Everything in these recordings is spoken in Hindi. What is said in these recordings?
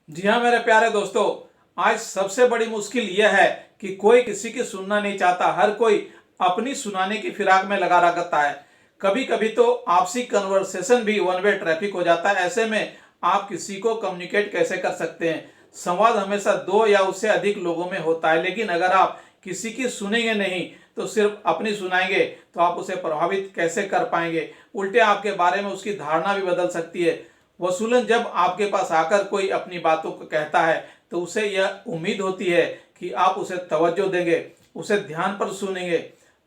जी हाँ मेरे प्यारे दोस्तों, आज सबसे बड़ी मुश्किल यह है कि कोई किसी की सुनना नहीं चाहता। हर कोई अपनी सुनाने की फिराक में लगा रहता है। कभी कभी तो आपसी कन्वर्सेशन भी वन वे ट्रैफिक हो जाता है। ऐसे में आप किसी को कम्युनिकेट कैसे कर सकते हैं? संवाद हमेशा दो या उससे अधिक लोगों में होता है, लेकिन अगर आप किसी की सुनेंगे नहीं तो सिर्फ अपनी सुनाएंगे तो आप उसे प्रभावित कैसे कर पाएंगे? उल्टे आपके बारे में उसकी धारणा भी बदल सकती है। वसूलन जब आपके पास आकर कोई अपनी बातों को कहता है तो उसे यह उम्मीद होती है कि आप उसे तवज्जो देंगे, उसे ध्यान पर सुनेंगे।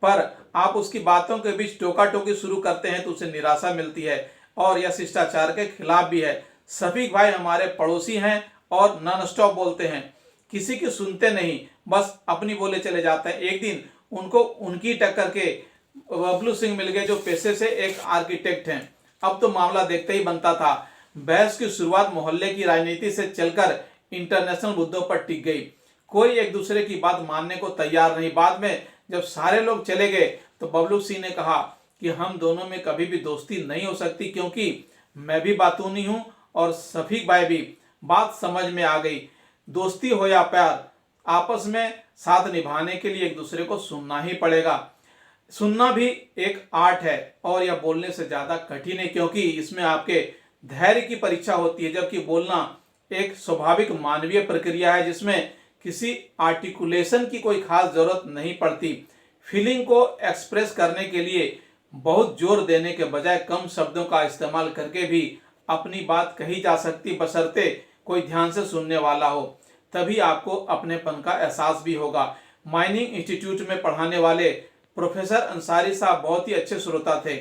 पर आप उसकी बातों के बीच टोका टोकी शुरू करते हैं तो उसे निराशा मिलती है और यह शिष्टाचार के खिलाफ भी है। शफीक भाई हमारे पड़ोसी हैं और नॉन स्टॉप बोलते हैं, किसी की सुनते नहीं, बस अपनी बोले चले जाते हैं। एक दिन उनको उनकी टक्कर के बबलू सिंह मिल गए जो पेशे से एक आर्किटेक्ट हैं। अब तो मामला देखते ही बनता था। बहस की शुरुआत मोहल्ले की राजनीति से चलकर इंटरनेशनल मुद्दों पर टिक गई। कोई एक दूसरे की बात मानने को तैयार नहीं। बाद में जब सारे लोग चले गए तो बबलू सिंह ने कहा कि हम दोनों में कभी भी दोस्ती नहीं हो सकती, क्योंकि मैं भी बातूनी हूं और शफीक भाई भी। बात समझ में आ गई। दोस्ती हो या प्यार, आपस में साथ निभाने के लिए एक दूसरे को सुनना ही पड़ेगा। सुनना भी एक आर्ट है और यह बोलने से ज्यादा कठिन है, क्योंकि इसमें आपके धैर्य की परीक्षा होती है, जबकि बोलना एक स्वाभाविक मानवीय प्रक्रिया है जिसमें किसी आर्टिकुलेशन की कोई खास जरूरत नहीं पड़ती। फीलिंग को एक्सप्रेस करने के लिए बहुत जोर देने के बजाय कम शब्दों का इस्तेमाल करके भी अपनी बात कही जा सकती, बशर्ते कोई ध्यान से सुनने वाला हो। तभी आपको अपनेपन का एहसास भी होगा। माइनिंग इंस्टीट्यूट में पढ़ाने वाले प्रोफेसर अंसारी साहब बहुत ही अच्छे श्रोता थे।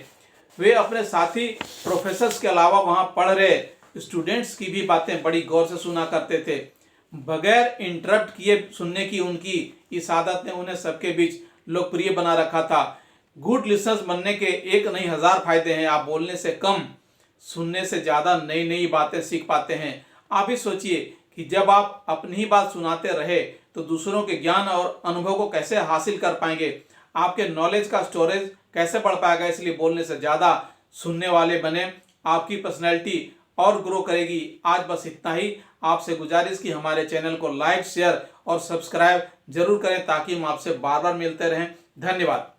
वे अपने साथी प्रोफेसर्स के अलावा वहां पढ़ रहे स्टूडेंट्स की भी बातें बड़ी गौर से सुना करते थे। बगैर इंटरप्ट किए सुनने की उनकी इस आदत ने उन्हें सबके बीच लोकप्रिय बना रखा था। गुड लिसनर्स बनने के एक नहीं हजार फायदे हैं। आप बोलने से कम, सुनने से ज्यादा नई नई बातें सीख पाते हैं। आप ही सोचिए कि जब आप अपनी ही बात सुनाते रहे तो दूसरों के ज्ञान और अनुभव को कैसे हासिल कर पाएंगे? आपके नॉलेज का स्टोरेज कैसे बढ़ पाएगा? इसलिए बोलने से ज्यादा सुनने वाले बने। आपकी पर्सनैलिटी और ग्रो करेगी। आज बस इतना ही। आपसे गुजारिश कि हमारे चैनल को लाइक, शेयर और सब्सक्राइब जरूर करें ताकि हम आपसे बार बार मिलते रहें। धन्यवाद।